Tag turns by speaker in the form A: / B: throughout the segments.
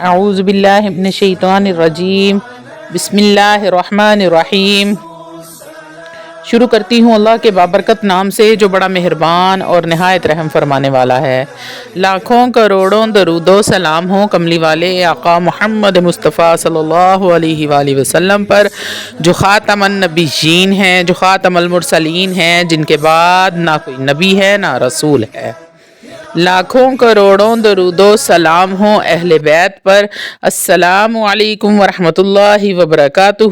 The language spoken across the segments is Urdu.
A: اعوذ باللہ من الشیطان الرجیم بسم اللہ الرحمن الرحیم۔ شروع کرتی ہوں اللہ کے بابرکت نام سے جو بڑا مہربان اور نہایت رحم فرمانے والا ہے۔ لاکھوں کروڑوں درود و سلام ہوں کملی والے آقا محمد مصطفیٰ صلی اللہ علیہ وآلہ وسلم پر، جو خاتم النبیین ہیں، جو خاتم المرسلین ہیں، جن کے بعد نہ کوئی نبی ہے نہ رسول ہے۔ لاکھوں کروڑوں درود و سلام ہوں اہل بیت پر۔ السلام علیکم ورحمۃ اللہ وبرکاتہ۔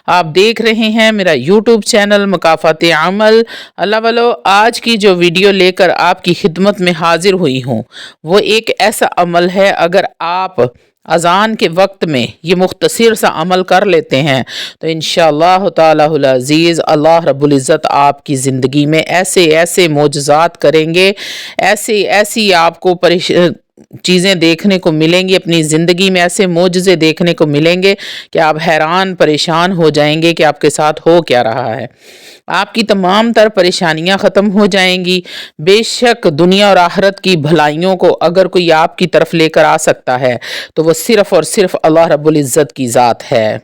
A: آپ دیکھ رہے ہیں میرا یوٹیوب چینل مکافات عمل۔ اللہ والو، آج کی جو ویڈیو لے کر آپ کی خدمت میں حاضر ہوئی ہوں وہ ایک ایسا عمل ہے، اگر آپ اذان کے وقت میں یہ مختصر سا عمل کر لیتے ہیں تو انشاءاللہ تعالی العزیز اللہ رب العزت آپ کی زندگی میں ایسے ایسے معجزات کریں گے، ایسی آپ کو چیزیں دیکھنے کو ملیں گی، اپنی زندگی میں ایسے معجزے دیکھنے کو ملیں گے کہ آپ حیران پریشان ہو جائیں گے کہ آپ کے ساتھ ہو کیا رہا ہے۔ آپ کی تمام تر پریشانیاں ختم ہو جائیں گی۔ بے شک دنیا اور آخرت کی بھلائیوں کو اگر کوئی آپ کی طرف لے کر آ سکتا ہے تو وہ صرف اور صرف اللہ رب العزت کی ذات ہے۔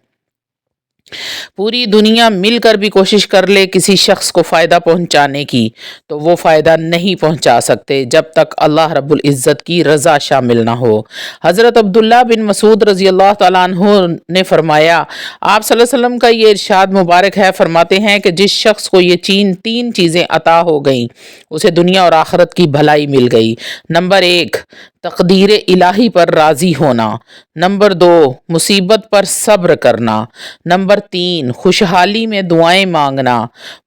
A: پوری دنیا مل کر بھی کوشش کر لے کسی شخص کو فائدہ پہنچانے کی تو وہ فائدہ نہیں پہنچا سکتے جب تک اللہ رب العزت کی رضا شامل نہ ہو۔ حضرت عبداللہ بن مسعود رضی اللہ تعالیٰ عنہ نے فرمایا، آپ صلی اللہ علیہ وسلم کا یہ ارشاد مبارک ہے، فرماتے ہیں کہ جس شخص کو یہ تین چیزیں عطا ہو گئیں اسے دنیا اور آخرت کی بھلائی مل گئی۔ نمبر 1، تقدیر الہی پر راضی ہونا۔ نمبر 2، مصیبت پر صبر کرنا۔ نمبر 3، خوشحالی میں دعائیں مانگنا۔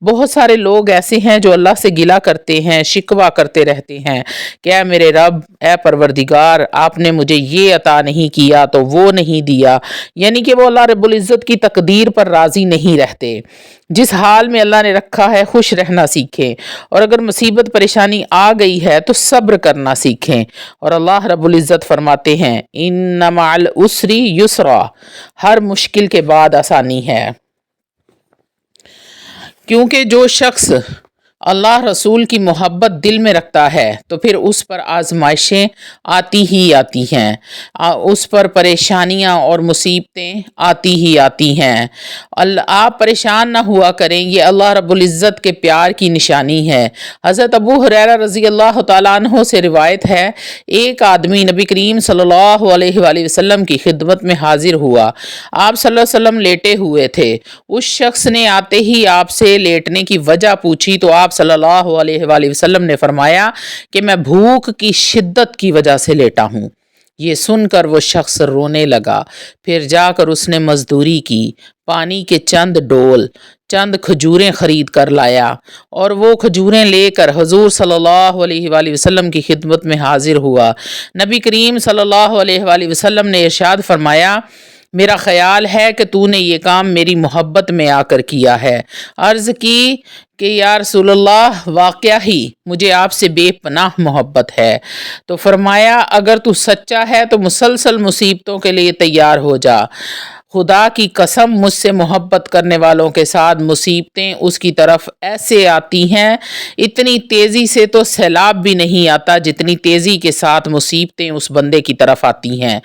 A: بہت سارے لوگ ایسے ہیں جو اللہ سے گلہ کرتے ہیں، شکوہ کرتے رہتے ہیں کہ اے میرے رب، اے پروردگار، آپ نے مجھے یہ عطا نہیں کیا تو وہ نہیں دیا، یعنی کہ وہ اللہ رب العزت کی تقدیر پر راضی نہیں رہتے۔ جس حال میں اللہ نے رکھا ہے خوش رہنا سیکھیں، اور اگر مصیبت پریشانی آ گئی ہے تو صبر کرنا سیکھیں۔ اور اللہ رب العزت فرماتے ہیں ان مع العسر یسرا، ہر مشکل کے بعد آسانی ہے۔ کیونکہ جو شخص اللہ رسول کی محبت دل میں رکھتا ہے تو پھر اس پر آزمائشیں آتی ہی آتی ہیں، اس پر پریشانیاں اور مصیبتیں آتی ہی آتی ہیں۔ آپ پریشان نہ ہوا کریں، یہ اللہ رب العزت کے پیار کی نشانی ہے۔ حضرت ابو ہریرہ رضی اللہ تعالیٰ عنہ سے روایت ہے، ایک آدمی نبی کریم صلی اللہ علیہ وآلہ وسلم کی خدمت میں حاضر ہوا۔ آپ صلی اللہ علیہ وسلم لیٹے ہوئے تھے۔ اس شخص نے آتے ہی آپ سے لیٹنے کی وجہ پوچھی تو آپ صلی اللہ علیہ وآلہ وسلم نے فرمایا کہ میں بھوک کی شدت کی وجہ سے لیٹا ہوں۔ یہ سن کر وہ شخص رونے لگا، پھر جا کر اس نے مزدوری کی، پانی کے چند کھجوریں خرید کر لایا اور وہ کھجوریں لے کر حضور صلی اللہ علیہ وآلہ وسلم کی خدمت میں حاضر ہوا۔ نبی کریم صلی اللہ علیہ وآلہ وسلم نے ارشاد فرمایا، میرا خیال ہے کہ تو نے یہ کام میری محبت میں آ کر کیا ہے۔ عرض کی کہ یا رسول اللہ، واقعہ ہی مجھے آپ سے بے پناہ محبت ہے۔ تو فرمایا، اگر تو سچا ہے تو مسلسل مصیبتوں کے لیے تیار ہو جا۔ خدا کی قسم، مجھ سے محبت کرنے والوں کے ساتھ مصیبتیں اس کی طرف ایسے آتی ہیں، اتنی تیزی سے تو سیلاب بھی نہیں آتا جتنی تیزی کے ساتھ مصیبتیں اس بندے کی طرف آتی ہیں۔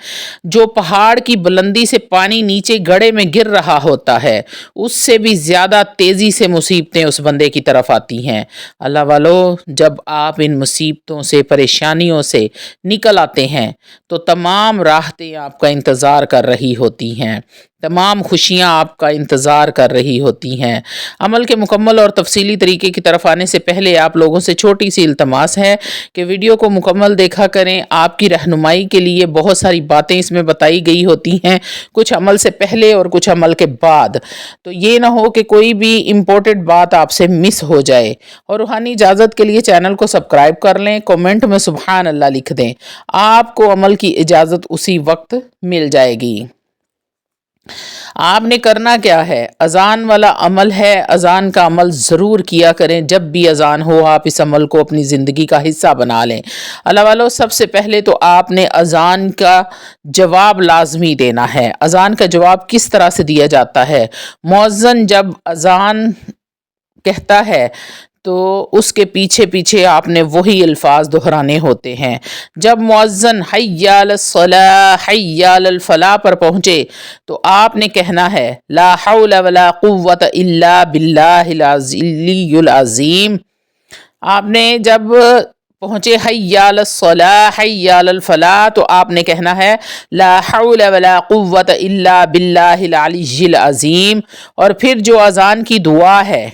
A: جو پہاڑ کی بلندی سے پانی نیچے گڑھے میں گر رہا ہوتا ہے، اس سے بھی زیادہ تیزی سے مصیبتیں اس بندے کی طرف آتی ہیں۔ اللہ والو، جب آپ ان مصیبتوں سے، پریشانیوں سے نکل آتے ہیں تو تمام راحتیں آپ کا انتظار کر رہی ہوتی ہیں، تمام خوشیاں آپ کا انتظار کر رہی ہوتی ہیں۔ عمل کے مکمل اور تفصیلی طریقے کی طرف آنے سے پہلے آپ لوگوں سے چھوٹی سی التماس ہے کہ ویڈیو کو مکمل دیکھا کریں۔ آپ کی رہنمائی کے لیے بہت ساری باتیں اس میں بتائی گئی ہوتی ہیں، کچھ عمل سے پہلے اور کچھ عمل کے بعد، تو یہ نہ ہو کہ کوئی بھی امپورٹنٹ بات آپ سے مس ہو جائے۔ اور روحانی اجازت کے لیے چینل کو سبسکرائب کر لیں، کومنٹ میں سبحان اللہ لکھ دیں، آپ کو عمل کی اجازت اسی وقت مل جائے گی۔ آپ نے کرنا کیا ہے؟ اذان والا عمل ہے، اذان کا عمل ضرور کیا کریں۔ جب بھی اذان ہو آپ اس عمل کو اپنی زندگی کا حصہ بنا لیں۔ اللہ والو، سب سے پہلے تو آپ نے اذان کا جواب لازمی دینا ہے۔ اذان کا جواب کس طرح سے دیا جاتا ہے؟ مؤذن جب اذان کہتا ہے تو اس کے پیچھے پیچھے آپ نے وہی الفاظ دہرانے ہوتے ہیں۔ جب مؤذن حی علی الصلاۃ حی علی الفلاح پر پہنچے تو آپ نے کہنا ہے لا حول ولا قوت الا باللہ العلی العظیم۔ آپ نے جب پہنچے حی علی الصلاۃ حی علی الفلاح تو آپ نے کہنا ہے لا حول ولا قوت الا باللہ العلی العظیم۔ اور پھر جو اذان کی دعا ہے،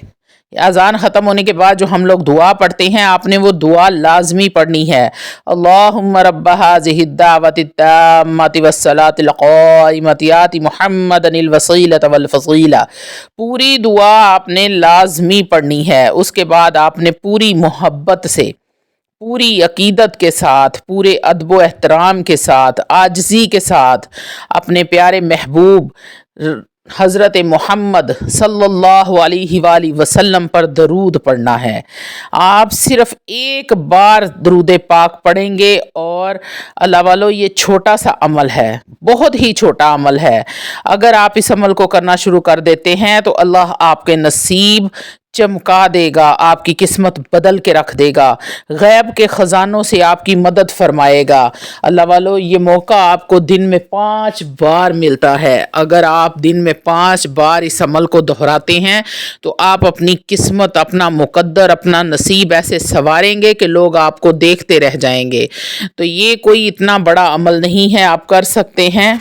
A: اذان ختم ہونے کے بعد جو ہم لوگ دعا پڑھتے ہیں، آپ نے وہ دعا لازمی پڑھنی ہے۔ اللہم رب ھذہ الدعوۃ التامۃ والصلاۃ القائمۃ آت محمدا الوسیلۃ والفضیلہ، پوری دعا آپ نے لازمی پڑھنی ہے۔ اس کے بعد آپ نے پوری محبت سے، پوری عقیدت کے ساتھ، پورے ادب و احترام کے ساتھ، عاجزی کے ساتھ اپنے پیارے محبوب حضرت محمد صلی اللہ علیہ وآلہ وسلم پر درود پڑھنا ہے۔ آپ صرف ایک بار درود پاک پڑھیں گے، اور اللہ والو یہ چھوٹا سا عمل ہے، بہت ہی چھوٹا عمل ہے۔ اگر آپ اس عمل کو کرنا شروع کر دیتے ہیں تو اللہ آپ کے نصیب چمکا دے گا، آپ کی قسمت بدل کے رکھ دے گا، غیب کے خزانوں سے آپ کی مدد فرمائے گا۔ اللہ والو یہ موقع آپ کو دن میں 5 بار ملتا ہے۔ اگر آپ دن میں 5 بار اس عمل کو دہراتے ہیں تو آپ اپنی قسمت، اپنا مقدر، اپنا نصیب ایسے سنواریں گے کہ لوگ آپ کو دیکھتے رہ جائیں گے۔ تو یہ کوئی اتنا بڑا عمل نہیں ہے، آپ کر سکتے ہیں۔